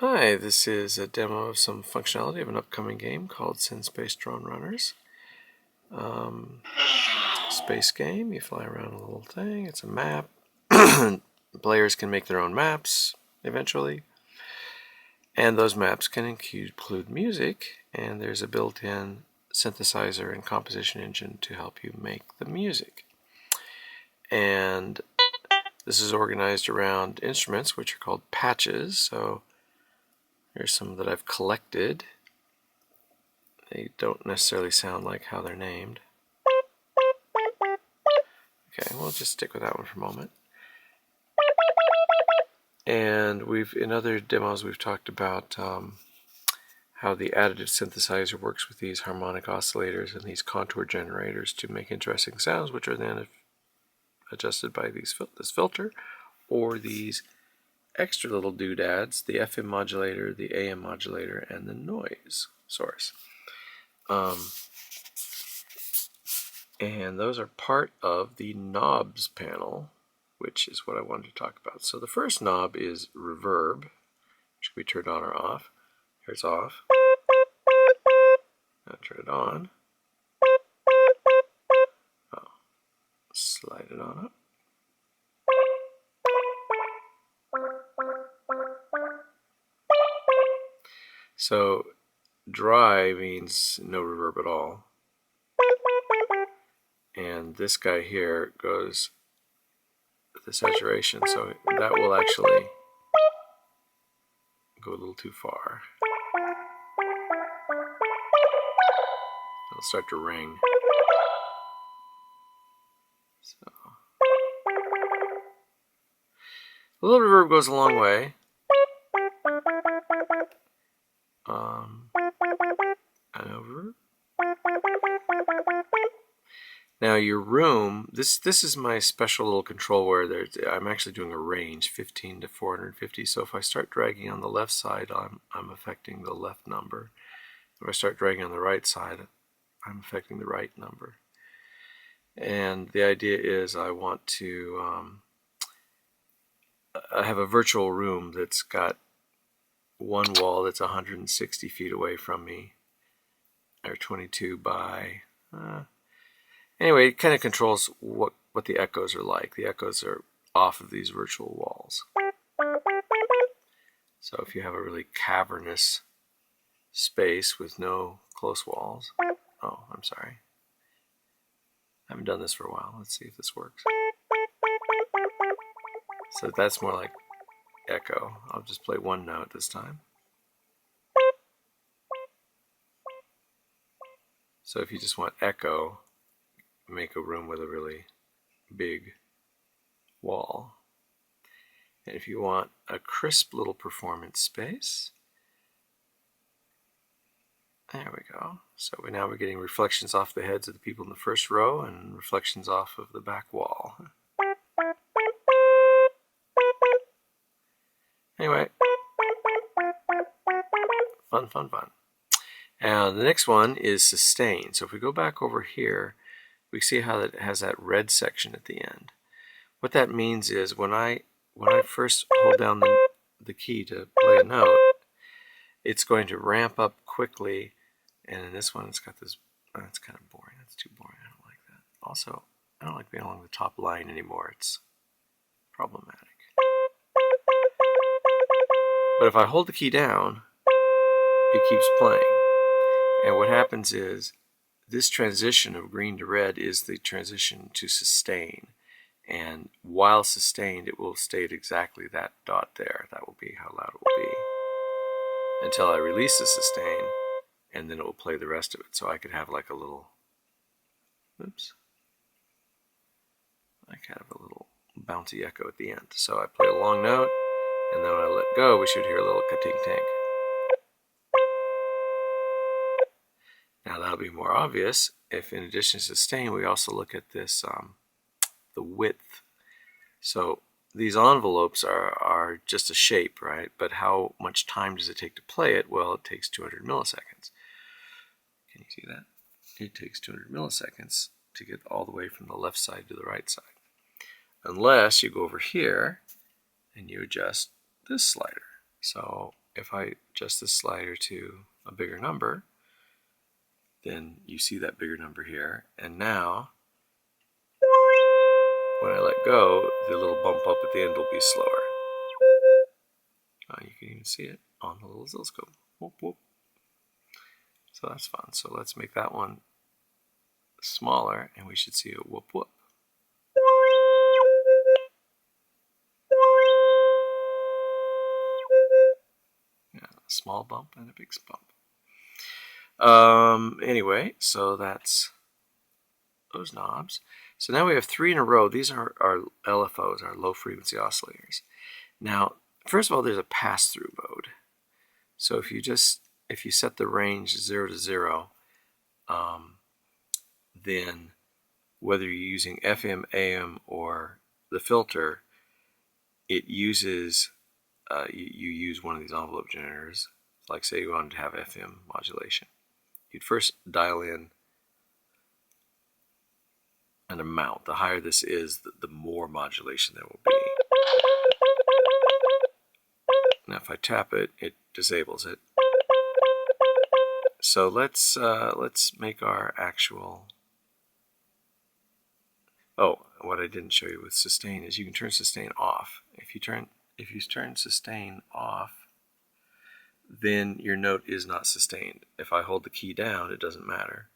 Hi, this is a demo of some functionality of an upcoming game called synSpace Drone Runners. Space game, you fly around a little thing, it's a map. Players can make their own maps eventually. And those maps can include music, and there's a built-in synthesizer and composition engine to help you make the music. And this is organized around instruments, which are called patches. So here's some that I've collected. They don't necessarily sound like how they're named. Okay, we'll just stick with that one for a moment. And in other demos we've talked about how the additive synthesizer works with these harmonic oscillators and these contour generators to make interesting sounds, which are then adjusted by this filter or these extra little doodads, the FM modulator, the AM modulator, and the noise source. And those are part of the knobs panel, which is what I wanted to talk about. So the first knob is reverb, which can be turned on or off. Here it's off. Now turn it on. Oh, slide it on up. So dry means no reverb at all. And this guy here goes with the saturation, so that will actually go a little too far. It'll start to ring. So a little reverb goes a long way. And over. Now your room, this is my special little control where I'm actually doing a range, 15 to 450. So if I start dragging on the left side, I'm affecting the left number. If I start dragging on the right side, I'm affecting the right number. And the idea is I want to I have a virtual room that's got one wall that's 160 feet away from me, or 22 by... Anyway, it kind of controls what the echoes are like. The echoes are off of these virtual walls. So if you have a really cavernous space with no close walls... Oh, I'm sorry. I haven't done this for a while. Let's see if this works. So that's more like echo. I'll just play one note this time. So if you just want echo, make a room with a really big wall. And if you want a crisp little performance space, there we go. So now we're getting reflections off the heads of the people in the first row and reflections off of the back wall. Anyway, fun. And the next one is sustain. So if we go back over here, we see how it has that red section at the end. What that means is when I first hold down the key to play a note, it's going to ramp up quickly. And in this one, it's got this, it's kind of boring. That's too boring. I don't like that. Also, I don't like being along the top line anymore. It's problematic. But if I hold the key down, it keeps playing. And what happens is this transition of green to red is the transition to sustain. And while sustained, it will stay at exactly that dot there. That will be how loud it will be. Until I release the sustain, and then it will play the rest of it. So I could have like a little, oops, I could have a little bouncy echo at the end. So I play a long note, and then when I let go, we should hear a little ka-tink-tink. Now that'll be more obvious if in addition to sustain, we also look at this, the width. So these envelopes are just a shape, right? But how much time does it take to play it? Well, it takes 200 milliseconds. Can you see that? It takes 200 milliseconds to get all the way from the left side to the right side. Unless you go over here and you adjust this slider. So if I adjust this slider to a bigger number, then you see that bigger number here. And now, when I let go, the little bump up at the end will be slower. You can even see it on the little oscilloscope. Whoop, whoop. So that's fun. So let's make that one smaller, and we should see a whoop whoop. Yeah, a small bump and a big bump. Anyway, so that's those knobs. So now we have 3 in a row. These are our LFOs, our low frequency oscillators. Now, first of all, there's a pass-through mode. So if you set the range 0 to 0, then whether you're using FM, AM, or the filter, it uses you use one of these envelope generators. Like say you wanted to have FM modulation, you'd first dial in an amount. The higher this is, the more modulation there will be. Now if I tap it, it disables it. So let's make our actual. Oh, what I didn't show you with sustain is you can turn sustain off. If you turn sustain off, then your note is not sustained. If I hold the key down, it doesn't matter.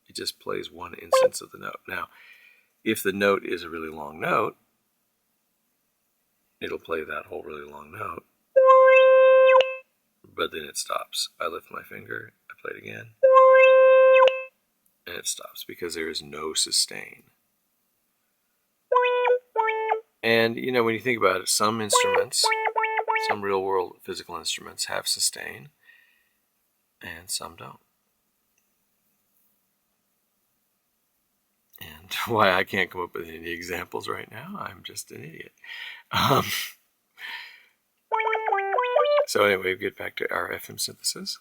It just plays one instance of the note. Now, if the note is a really long note, it'll play that whole really long note, but then it stops. I lift my finger, I play it again, and it stops because there is no sustain. And you know, when you think about it, some instruments, some real world physical instruments have sustain, and some don't. And why I can't come up with any examples right now, I'm just an idiot. So anyway, we get back to our FM synthesis.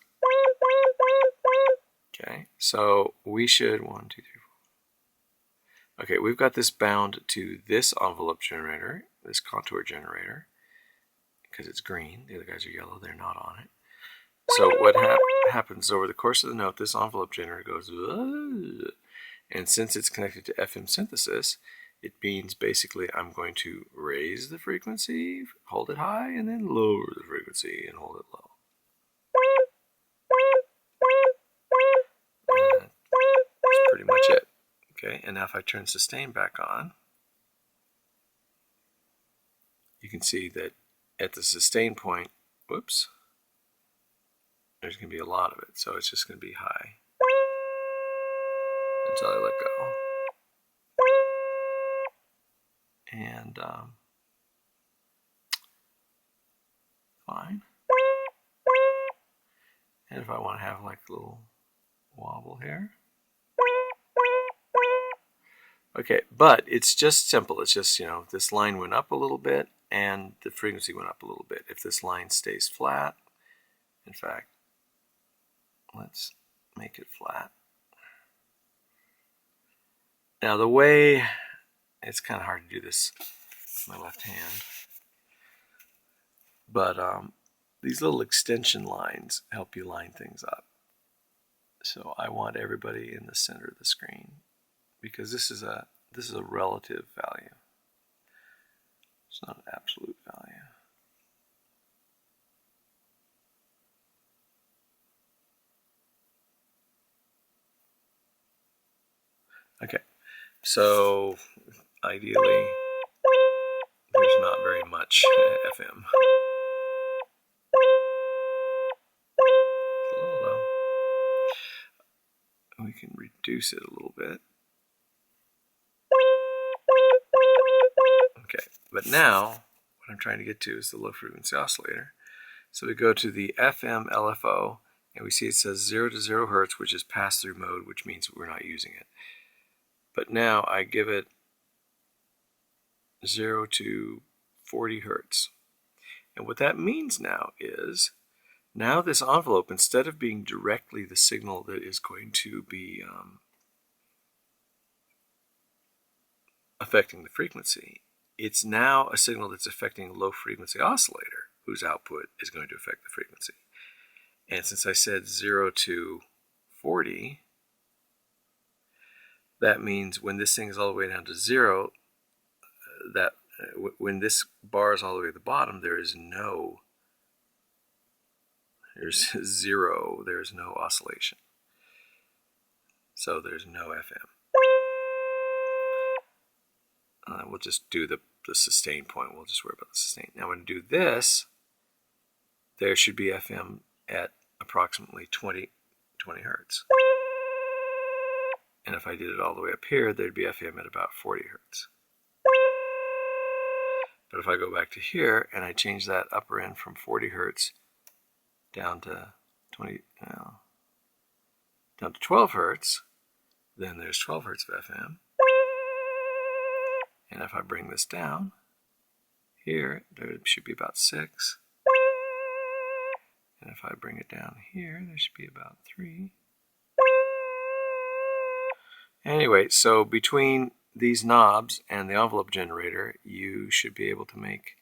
Okay, so we should 1, 2, 3, 4. Okay, we've got this bound to this envelope generator, this contour generator, because it's green. The other guys are yellow, they're not on it. So what happens over the course of the note, this envelope generator goes, and since it's connected to FM synthesis, it means basically I'm going to raise the frequency, hold it high, and then lower the frequency and hold it low. And that's pretty much it. Okay, and now if I turn sustain back on, you can see that at the sustain point, whoops, there's going to be a lot of it. So it's just going to be high until I let go. And fine. And if I want to have like a little wobble here. Okay, but it's just simple. It's just, you know, this line went up a little bit and the frequency went up a little bit. If this line stays flat, in fact, let's make it flat. Now the way, it's kind of hard to do this with my left hand, but these little extension lines help you line things up. So I want everybody in the center of the screen, because this is a relative value. It's not an absolute value. Okay, so ideally there's not very much FM. It's a little low. We can reduce it a little bit. Okay, but now what I'm trying to get to is the low frequency oscillator. So we go to the FM LFO, and we see it says 0 to 0 hertz, which is pass-through mode, which means we're not using it. But now I give it 0 to 40 hertz. And what that means now is, now this envelope, instead of being directly the signal that is going to be affecting the frequency, it's now a signal that's affecting a low frequency oscillator. whose output is going to affect the frequency. And since I said 0 to 40, that means when this thing is all the way down to 0, that when this bar is all the way at the bottom, there's 0, there's no oscillation. So there's no FM. We'll just do the sustain point. We'll just worry about the sustain. Now when I do this, there should be FM at approximately 20 hertz. And if I did it all the way up here, there'd be FM at about 40 hertz. But if I go back to here and I change that upper end from 40 hertz down to 12 hertz, then there's 12 hertz of FM. And if I bring this down here, there should be about 6. And if I bring it down here, there should be about 3. Anyway, so between these knobs and the envelope generator, you should be able to make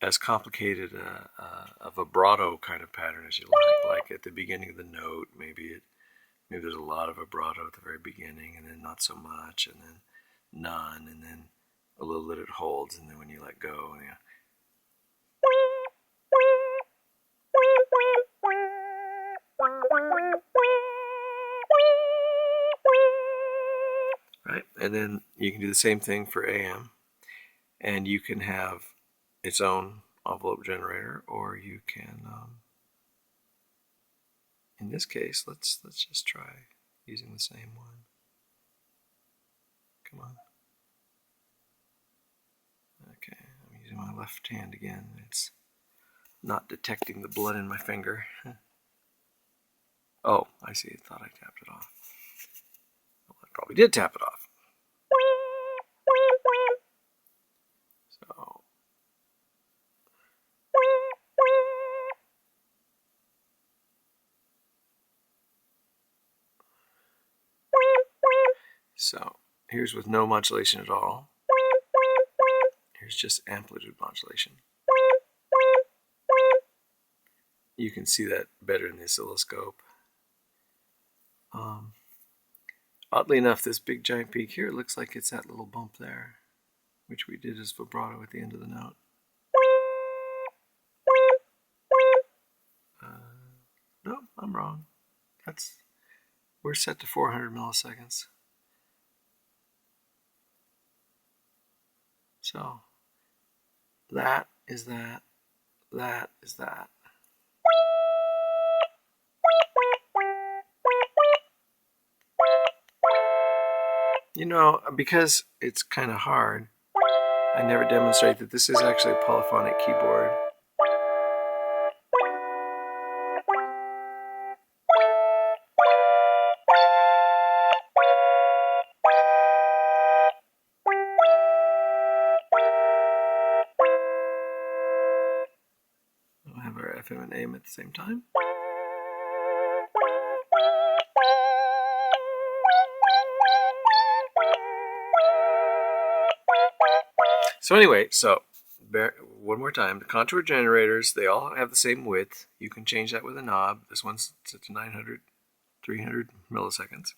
as complicated a vibrato kind of pattern as you like at the beginning of the note. Maybe there's a lot of vibrato at the very beginning, and then not so much, and then none, and then a little that it holds, and then when you let go, yeah. Right, and then you can do the same thing for AM, and you can have its own envelope generator, or you can, in this case, let's just try using the same one. Come on. Okay, I'm using my left hand again. It's not detecting the blood in my finger. Oh, I see. I thought I tapped it off. Well, I probably did tap it off. So here's with no modulation at all. Here's just amplitude modulation. You can see that better in the oscilloscope. Oddly enough, this big giant peak here looks like it's that little bump there, which we did as vibrato at the end of the note. No, I'm wrong. We're set to 400 milliseconds. So that is that. That is that. You know, because it's kind of hard, I never demonstrate that this is actually a polyphonic keyboard. We'll have our FM and AM at the same time. So anyway, one more time, the contour generators, they all have the same width. You can change that with a knob. This one's set to 300 milliseconds.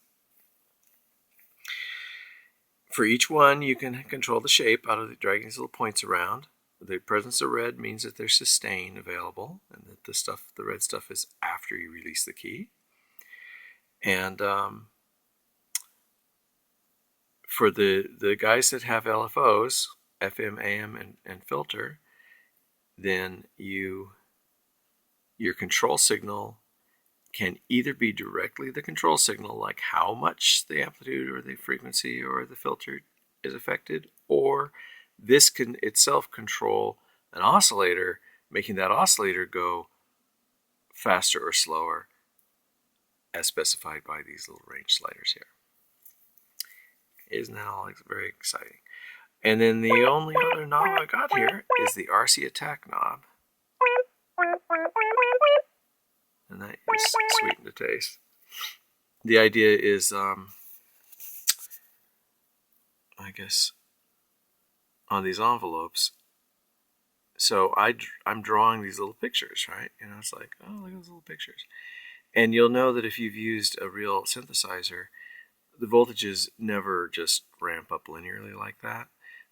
For each one, you can control the shape out of dragging these little points around. The presence of red means that there's sustain available, and that the red stuff is after you release the key. And for the guys that have LFOs, FM, AM, and filter, then your control signal can either be directly the control signal, like how much the amplitude or the frequency or the filter is affected, or this can itself control an oscillator, making that oscillator go faster or slower as specified by these little range sliders here. Isn't that all very exciting? And then the only other knob I got here is the RC attack knob. And that is sweet to taste. The idea is, I guess, on these envelopes. So I'm drawing these little pictures, right? It's like, oh, look at those little pictures. And you'll know that if you've used a real synthesizer, the voltages never just ramp up linearly like that.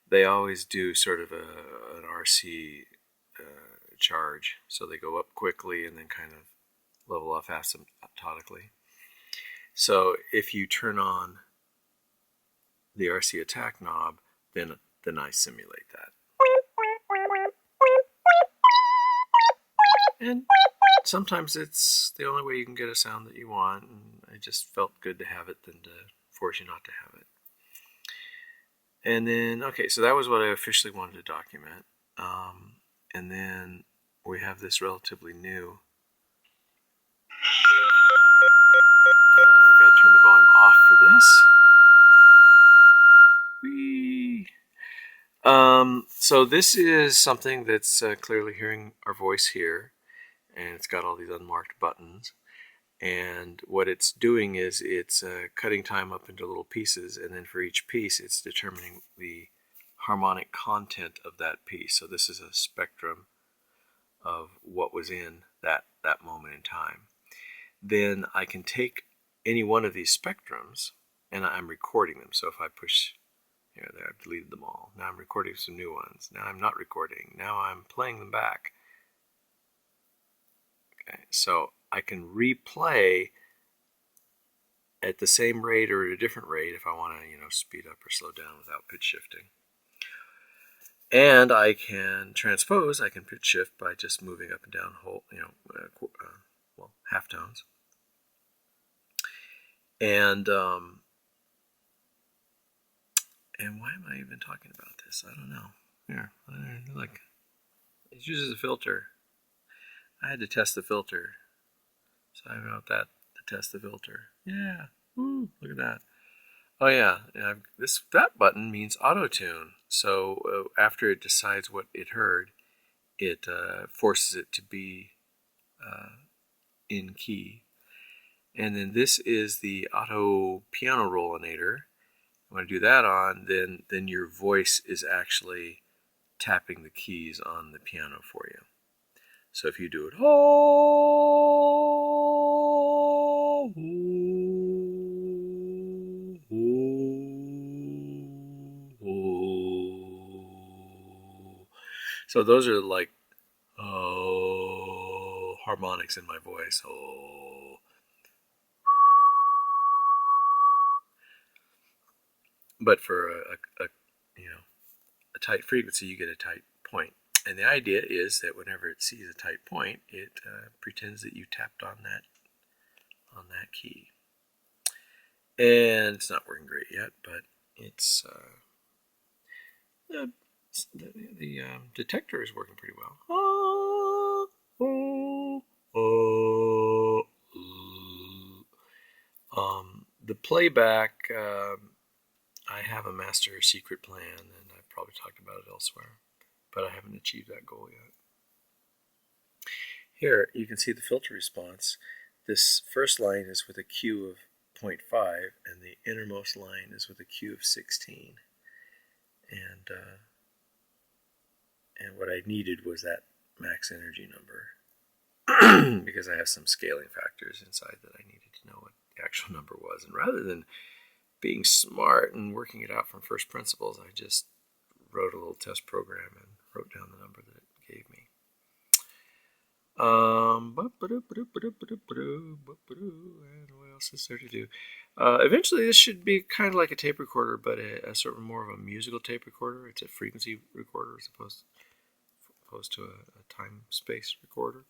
They always do sort of an RC charge. So they go up quickly and then kind of level off asymptotically. So if you turn on the RC attack knob, then I simulate that. And sometimes it's the only way you can get a sound that you want, and it just felt good to have it than to force you not to have it. And then, okay, so that was what I officially wanted to document. And then we have this relatively new. We've got to turn the volume off for this. Whee! So this is something that's clearly hearing our voice here, and it's got all these unmarked buttons. And what it's doing is it's cutting time up into little pieces, and then for each piece it's determining the harmonic content of that piece. So this is a spectrum of what was in that moment in time. Then I can take any one of these spectrums and I'm recording them. So if I push here, there, I've deleted them all. Now I'm recording some new ones. Now I'm not recording. Now I'm playing them back. Okay, so I can replay at the same rate or at a different rate if I want to, speed up or slow down without pitch shifting. And I can transpose. I can pitch shift by just moving up and down whole, half tones. And why am I even talking about this? I don't know. Here, look, it uses a filter. I had to test the filter. So I wrote that to test the filter. Yeah, woo, look at that. Oh yeah, that button means auto tune. So after it decides what it heard, it forces it to be in key. And then this is the auto piano rollinator. When I do that on, then your voice is actually tapping the keys on the piano for you. So if you do it, so those are like harmonics in my voice. But for a tight frequency, you get a tight point. And the idea is that whenever it sees a tight point, it pretends that you tapped on that key. And it's not working great yet, but it's the detector is working pretty well. The playback, I have a master secret plan, and I've probably talked about it elsewhere, but I haven't achieved that goal yet. Here, you can see the filter response. This first line is with a Q of 0.5, and the innermost line is with a Q of 16. And what I needed was that max energy number, because I have some scaling factors inside that I needed to know what the actual number was. And rather than being smart and working it out from first principles, I just wrote a little test program and wrote down the number that it gave me. And what else is there to do? Eventually this should be kind of like a tape recorder, but a sort of more of a musical tape recorder. It's a frequency recorder as opposed to a time-space recorder.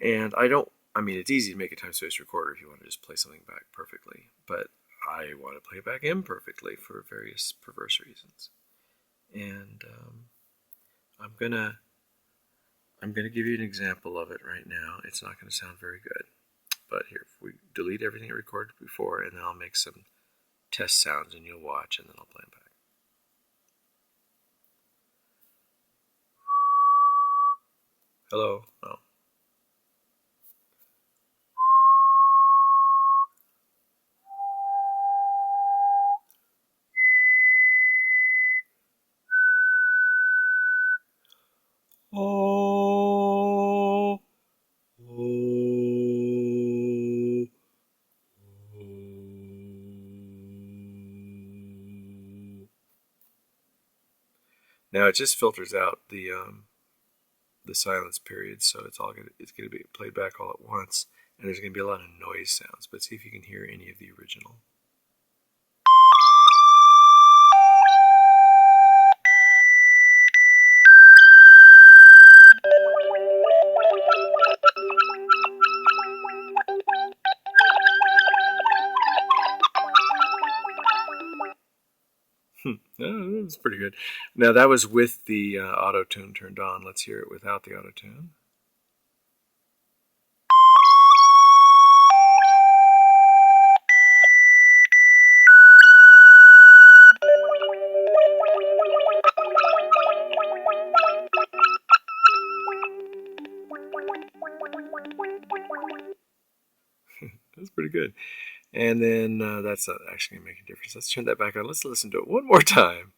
And it's easy to make a time-space recorder if you want to just play something back perfectly, but I want to play it back imperfectly for various perverse reasons. And I'm gonna give you an example of it right now. It's not going to sound very good, but here, if we delete everything I recorded before, and then I'll make some test sounds, and you'll watch, and then I'll play them back. Hello? Oh. Oh, oh, oh. Now it just filters out the silence period, so it's gonna be played back all at once, and there's gonna be a lot of noise sounds. But see if you can hear any of the original. Oh, that's pretty good. Now that was with the auto tune turned on. Let's hear it without the auto tune. That's pretty good. And then that's not actually going to make a difference. Let's turn that back on. Let's listen to it one more time.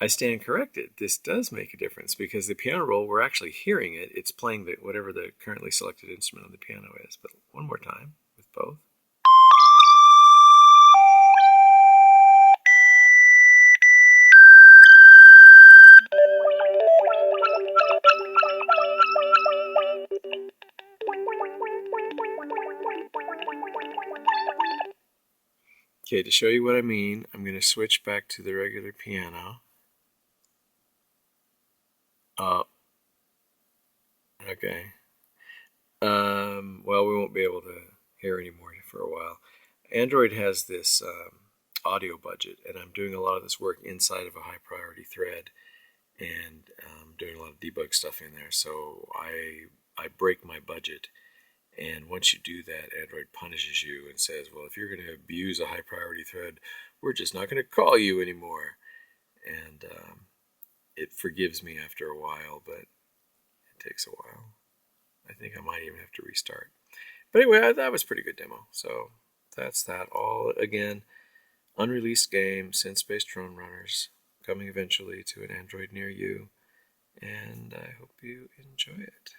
I stand corrected. This does make a difference because the piano roll, we're actually hearing it. It's playing whatever the currently selected instrument on the piano is. But one more time with both. Okay, to show you what I mean, I'm going to switch back to the regular piano. Okay. Well, we won't be able to hear anymore for a while. Android has this audio budget, and I'm doing a lot of this work inside of a high priority thread, and doing a lot of debug stuff in there. So I break my budget, and once you do that, Android punishes you and says, well, if you're going to abuse a high priority thread, we're just not going to call you anymore. And it forgives me after a while, but it takes a while. I think I might even have to restart. But anyway, that was a pretty good demo. So that's that. All, again, unreleased game, synSpace Drone Runners, coming eventually to an Android near you. And I hope you enjoy it.